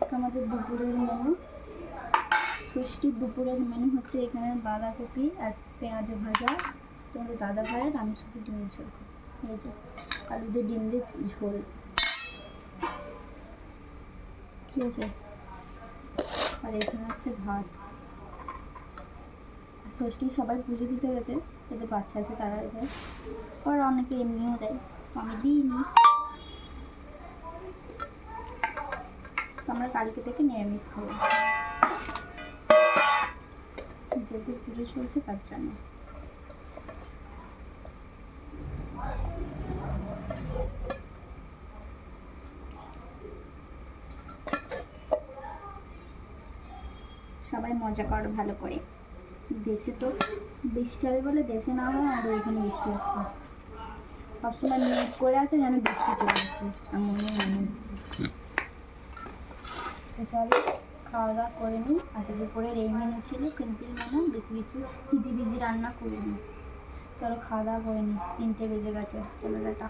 আজকে আমাদের দুপুরের মেনু, ষষ্ঠীর দুপুরের মেনু হচ্ছে এখানে বাঁধাকপি আর পেঁয়াজ ভাজা। তোমাদের দাদা ভাইয়ের, আমি শুধু ডিমের ঝোল খাই। এই যে আলু দিয়ে ডিম দিয়ে ঝোল। কী আছে? আর এখানে হচ্ছে ভাত। ষষ্ঠী সবাই পুজো দিতে গেছে, যাদের বাচ্চা আছে তারা দেয়, আর অনেকে এমনিও দেয়, তো আমি দিইনি। তো আমরা কালকে থেকে নিরামিষ খাবো, যেহেতু পুজো চলছে তার জন্য। সবাই মজা করো ভালো করে। দেশে তো বৃষ্টি হবে বলে দেশে না হয়, আমাদের এখানে বৃষ্টি হচ্ছে। সবসময় মেঘ করে আছে যেন বৃষ্টি চলে আসবে, এমনই মনে হচ্ছে। তো চলো খাওয়া দাওয়া করে নিই। আজকে দুপুরের এই মেনু ছিল, সিম্পল মেনু, বেশি কিছু হিজিবিজি রান্না করিনি। চলো খাওয়া দাওয়া করে নিই, 3টে বেজে গেছে। চলো টাটা।